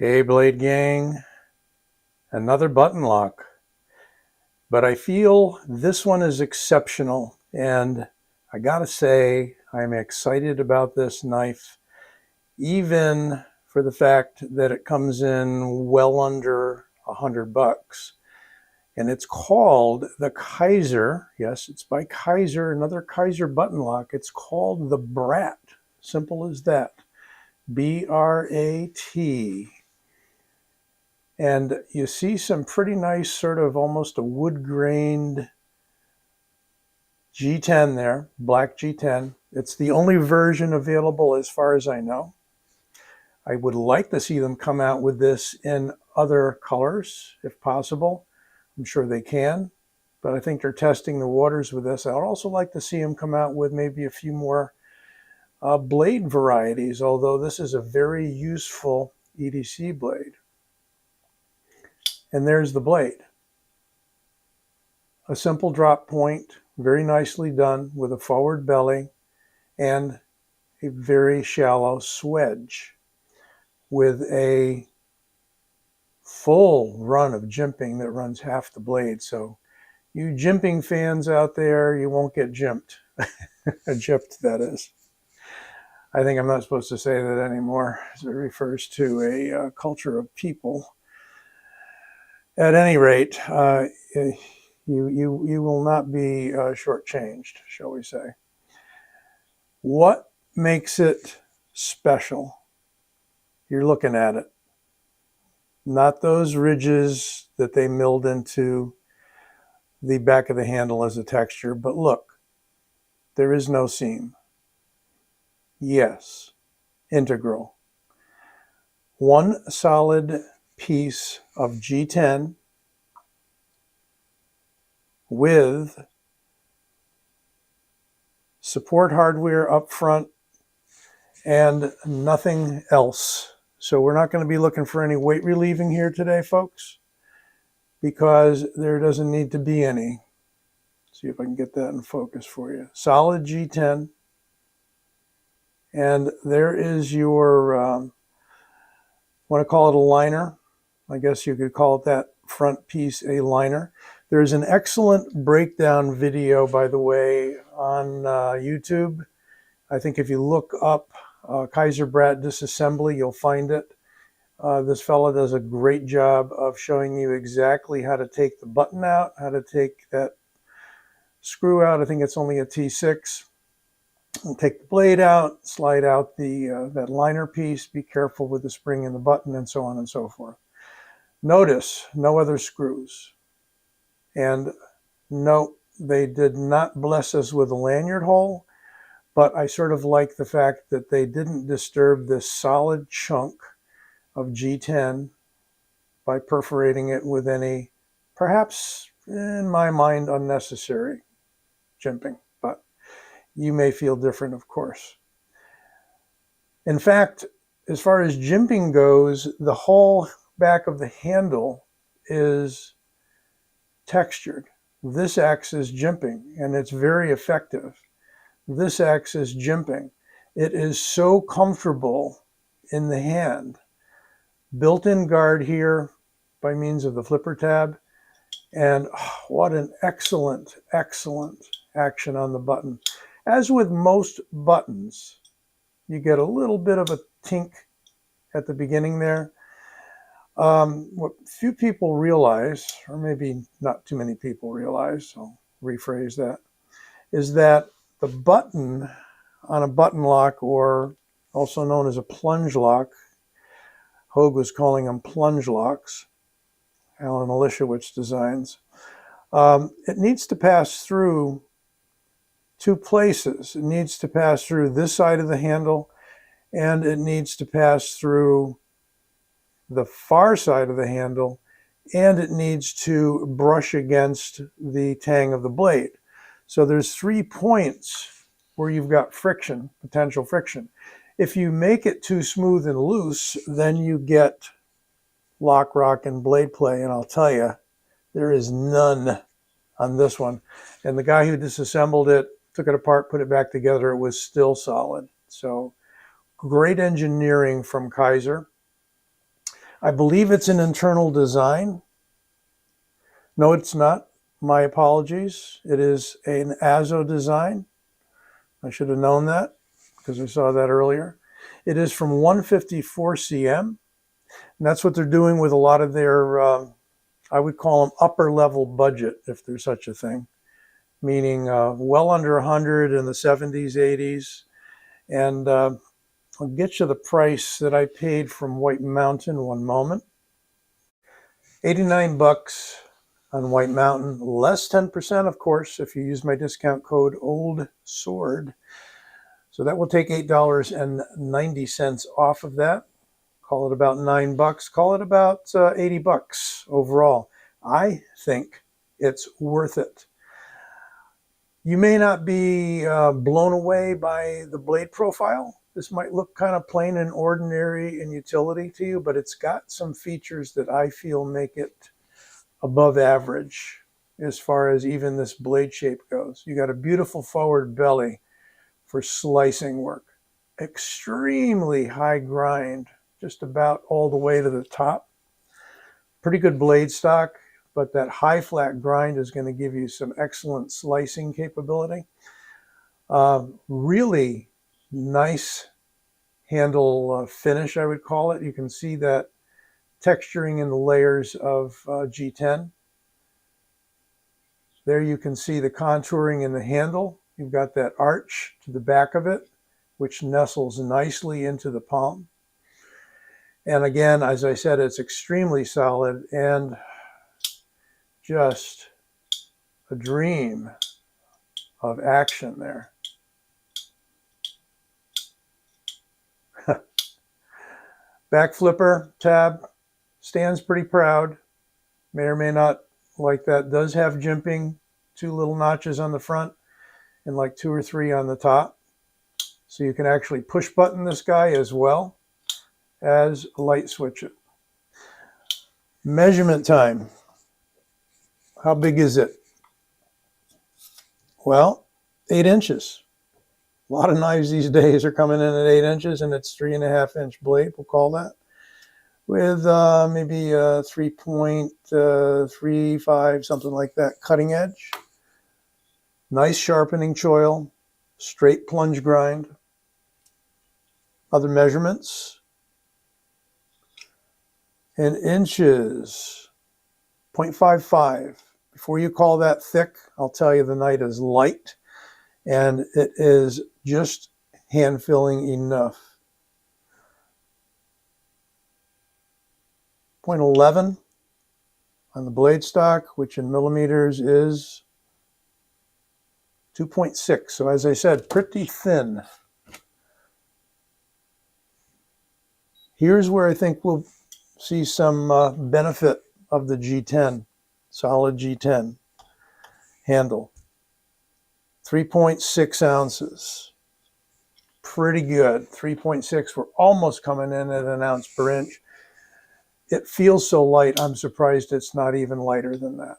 Hey Blade Gang, another button lock, but I feel this one is exceptional, and I gotta say I'm excited about this knife, even for the fact that it comes in well under $100. And it's called the Kizer. Yes, it's by Kizer, another Kizer button lock. It's called the Brat. Simple as that. B-R-A-T. And you see some pretty nice sort of almost a wood-grained G10 there, black G10. It's the only version available as far as I know. I would like to see them come out with this in other colors if possible. I'm sure they can, but I think they're testing the waters with this. I'd also like to see them come out with maybe a few more blade varieties, although this is a very useful EDC blade. And there's the blade. A simple drop point, very nicely done with a forward belly and a very shallow swedge with a full run of jimping that runs half the blade. So you jimping fans out there, you won't get jimped. Jipped, that is. I think I'm not supposed to say that anymore, as it refers to a culture of people. At any rate, you will not be shortchanged, shall we say. What makes it special? You're looking at it. Not those ridges that they milled into the back of the handle as a texture, but look, there is no seam. Yes, integral. One solid piece of G10 with support hardware up front and nothing else. So we're not going to be looking for any weight relieving here today, folks, because there doesn't need to be any. See if I can get that in focus for you. Solid G10. And there is your, want to call it a liner. I guess you could call it that front piece a liner. There's an excellent breakdown video, by the way, on YouTube. I think if you look up Kizer Brat disassembly, you'll find it. This fella does a great job of showing you exactly how to take the button out, how to take that screw out. I think it's only a T6. And take the blade out, slide out the that liner piece, be careful with the spring in the button, and so on and so forth. Notice no other screws. And no, they did not bless us with a lanyard hole, but I sort of like the fact that they didn't disturb this solid chunk of G10 by perforating it with any, perhaps in my mind, unnecessary jimping. But you may feel different, of course. In fact, as far as jimping goes, the whole back of the handle is textured. This acts as jimping, and it's very effective. This acts as jimping. It is so comfortable in the hand. Built-in guard here by means of the flipper tab. And what an excellent, excellent action on the button. As with most buttons, you get a little bit of a tink at the beginning there. What few people realize, or maybe not too many people realize, I'll rephrase that, is that the button on a button lock, or also known as a plunge lock, Hogue was calling them plunge locks, Alan Olishewicz designs, it needs to pass through two places. It needs to pass through this side of the handle, and it needs to pass through the far side of the handle, and it needs to brush against the tang of the blade. So there's 3 points where you've got friction, potential friction. If you make it too smooth and loose, then you get lock, rock, and blade play, and I'll tell you, there is none on this one. And the guy who disassembled it, took it apart, put it back together, it was still solid. So great engineering from Kizer. I believe it's an internal design. No, it's not. My apologies. It is an ASO design. I should have known that because I saw that earlier. It is from 154 cm. And that's what they're doing with a lot of their, I would call them upper level budget, if there's such a thing, meaning well under 100 in the 70s, 80s. And I'll get you the price that I paid from White Mountain one moment. 89 bucks on White Mountain, less 10%, of course, if you use my discount code Old Sword. So that will take $8.90 off of that. Call it about $9. Call it about 80 bucks overall. I think it's worth it. You may not be blown away by the blade profile. This might look kind of plain and ordinary in utility to you, but it's got some features that I feel make it above average as far as even this blade shape goes. You got a beautiful forward belly for slicing work. Extremely high grind, just about all the way to the top. Pretty good blade stock, but that high flat grind is going to give you some excellent slicing capability. Really nice handle finish, I would call it. You can see that texturing in the layers of G10. There you can see the contouring in the handle. You've got that arch to the back of it, which nestles nicely into the palm. And again, as I said, it's extremely solid and just a dream of action there. Back flipper tab stands pretty proud. May or may not like that. Does have jimping, 2 little notches on the front and like 2 or 3 on the top. So you can actually push button this guy as well as light switch it. Measurement time. How big is it? Well, 8 inches. A lot of knives these days are coming in at 8 inches, and it's 3.5-inch blade, we'll call that, with maybe 3.35, something like that, cutting edge. Nice sharpening choil, straight plunge grind. Other measurements. In inches, 0.55. Before you call that thick, I'll tell you the knife is light, and it is just hand filling enough. 0.11 on the blade stock, which in millimeters is 2.6. So as I said, pretty thin. Here's where I think we'll see some benefit of the G10, solid G10 handle. 3.6 ounces. Pretty good. 3.6. We're almost coming in at 1 ounce per inch. It feels so light, I'm surprised it's not even lighter than that.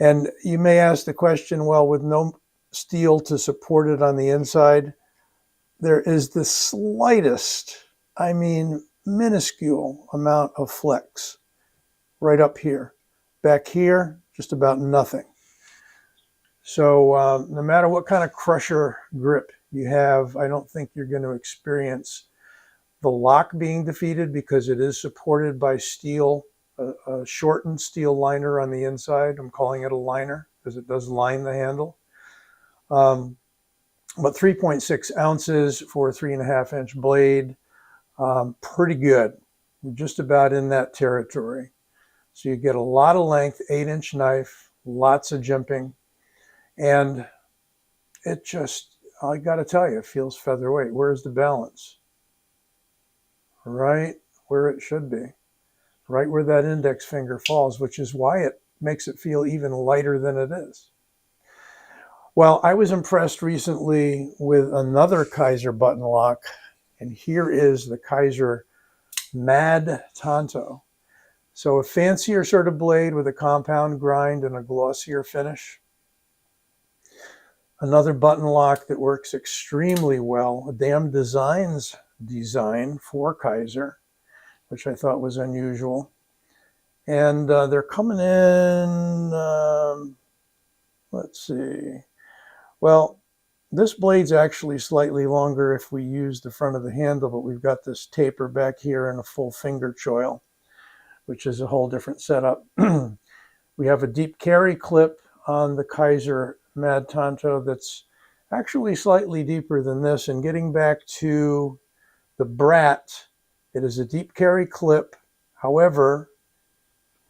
And you may ask the question, well, with no steel to support it on the inside, there is the slightest, I mean minuscule amount of flex right up here. Back here, just about nothing. So no matter what kind of crusher grip you have, I don't think you're going to experience the lock being defeated because it is supported by steel, a shortened steel liner on the inside. I'm calling it a liner because it does line the handle. But 3.6 ounces for a 3.5-inch blade, pretty good. We're just about in that territory. So you get a lot of length, 8-inch knife, lots of jimping, and it just, I got to tell you, it feels featherweight. Where's the balance? Right where it should be, right where that index finger falls, which is why it makes it feel even lighter than it is. Well, I was impressed recently with another Kizer button lock, and here is the Kizer Mad Tanto. So a fancier sort of blade with a compound grind and a glossier finish. Another button lock that works extremely well, a Damn Designs design for Kizer. which I thought was unusual. And they're coming in, let's see. Well, this blade's actually slightly longer if we use the front of the handle, but we've got this taper back here and a full finger choil, which is a whole different setup. We have a deep carry clip on the Kizer Mad Tonto that's actually slightly deeper than this. And getting back to the Brat, it is a deep carry clip. However,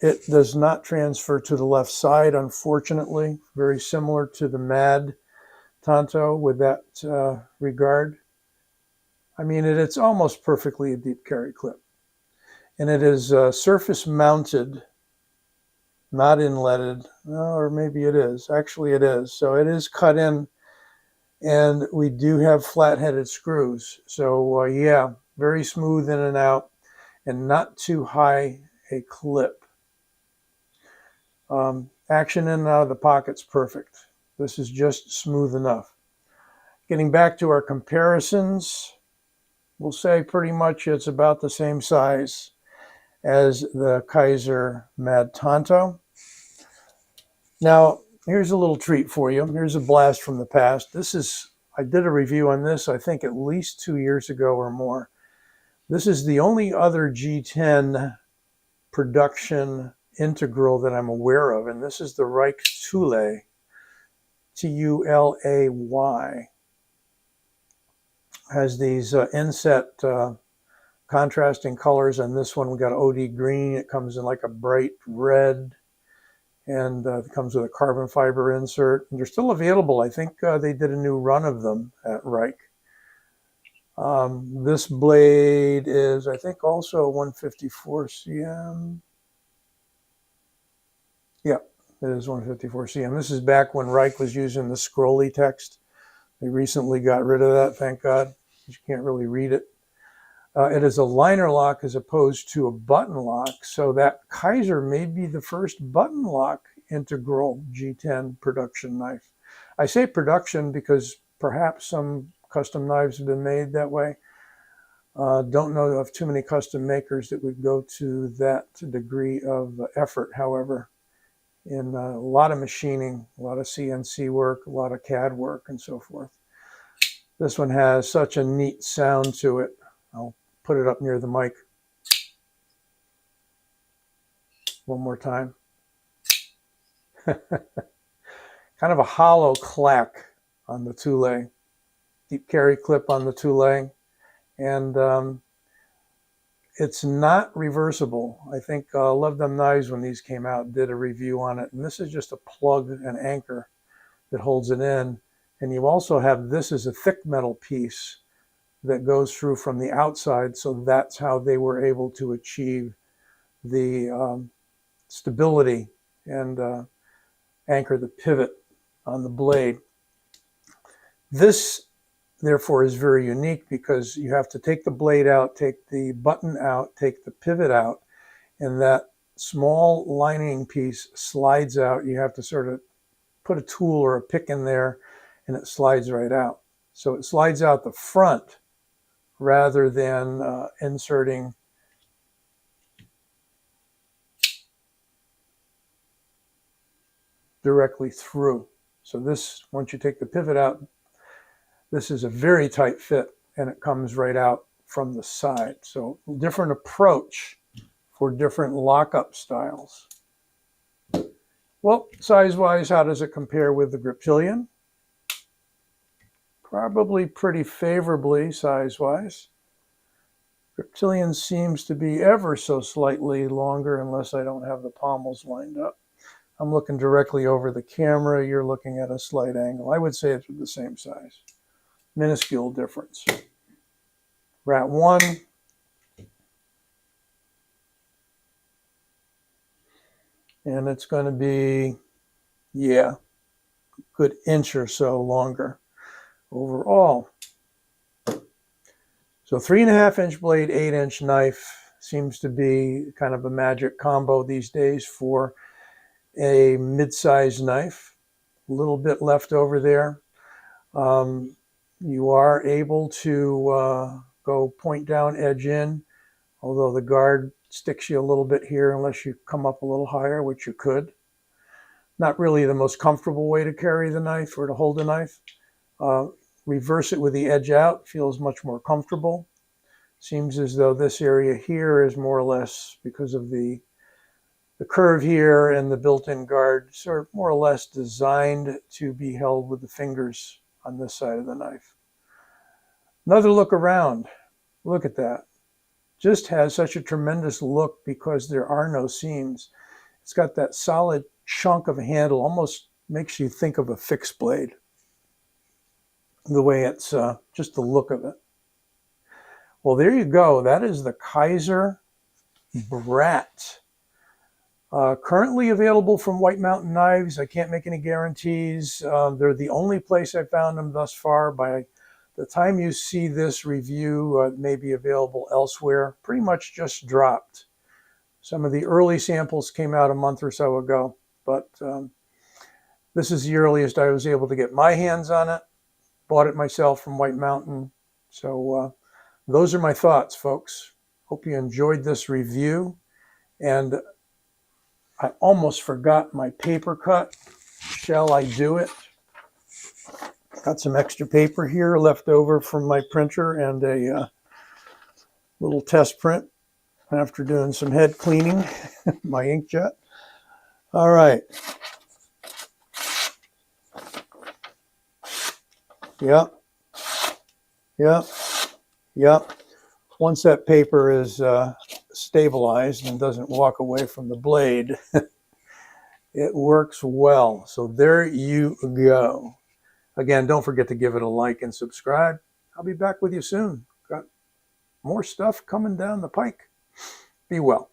it does not transfer to the left side, unfortunately. Very similar to the Mad Tonto with that regard. I mean, it's almost perfectly a deep carry clip. And it is surface mounted, not inletted. Or maybe it is. Actually, it is. So it is cut in, and we do have flat-headed screws. So yeah, very smooth in and out, and not too high a clip. Action in and out of the pocket's perfect. This is just smooth enough. Getting back to our comparisons, we'll say pretty much it's about the same size as the Kizer Mad Tonto. Now, here's a little treat for you. Here's a blast from the past. I did a review on this, I think at least 2 years ago or more. This is the only other G10 production integral that I'm aware of, and this is the Reich Tulay, T-U-L-A-Y. Has these inset contrasting colors. On this one we got OD green. It comes in like a bright red, and it comes with a carbon fiber insert. And they're still available. I think they did a new run of them at Reich. This blade is, I think, also 154 cm. Yeah, it is 154 cm. This is back when Reich was using the scrolly text. They recently got rid of that, thank God. You can't really read it. It is a liner lock as opposed to a button lock, so that Kizer may be the first button lock integral G10 production knife. I say production because perhaps some custom knives have been made that way. Don't know of too many custom makers that would go to that degree of effort, however, in a lot of machining, a lot of CNC work, a lot of CAD work, and so forth. This one has such a neat sound to it. I'll put it up near the mic one more time. Kind of a hollow clack on the Tulay. Deep carry clip on the Tulay. And it's not reversible. I think Love Them Knives, when these came out, did a review on it. And this is just a plug and anchor that holds it in. And you also have this as a thick metal piece that goes through from the outside. So that's how they were able to achieve the stability and anchor the pivot on the blade. This, therefore, is very unique because you have to take the blade out, take the button out, take the pivot out, and that small lining piece slides out. You have to sort of put a tool or a pick in there, and it slides right out. So it slides out the front rather than inserting directly through. So this, once you take the pivot out, this is a very tight fit, and it comes right out from the side. So different approach for different lockup styles. Well, size-wise, how does it compare with the Griptilian? Probably pretty favorably size-wise. Griptilian seems to be ever so slightly longer unless I don't have the pommels lined up. I'm looking directly over the camera. You're looking at a slight angle. I would say it's the same size. Minuscule difference. Rat 1. And it's going to be, yeah, a good inch or so longer overall. So 3.5-inch blade, 8-inch knife seems to be kind of a magic combo these days for a mid-sized knife. A little bit left over there. You are able to go point down, edge in although the guard sticks you a little bit here unless you come up a little higher, which you could. Not really the most comfortable way to carry the knife or to hold the knife. Reverse it with the edge out, feels much more comfortable. Seems as though this area here is more or less, because of the curve here and the built-in guards, are more or less designed to be held with the fingers on this side of the knife. Another look around. Look at that. Just has such a tremendous look because there are no seams. It's got that solid chunk of a handle, almost makes you think of a fixed blade. The way it's, just the look of it. Well, there you go. That is the Kizer Brat. Currently available from White Mountain Knives. I can't make any guarantees. They're the only place I've found them thus far. By the time you see this review, it may be available elsewhere. Pretty much just dropped. Some of the early samples came out a month or so ago, but this is the earliest I was able to get my hands on it. Bought it myself from White Mountain. So those are my thoughts, folks. Hope you enjoyed this review. And I almost forgot my paper cut. Shall I do it? Got some extra paper here left over from my printer and a little test print after doing some head cleaning, my inkjet. All right. Yep. Yep. Yep. Once that paper is stabilized and doesn't walk away from the blade, it works well. So there you go. Again, don't forget to give it a like and subscribe. I'll be back with you soon. Got more stuff coming down the pike. Be well.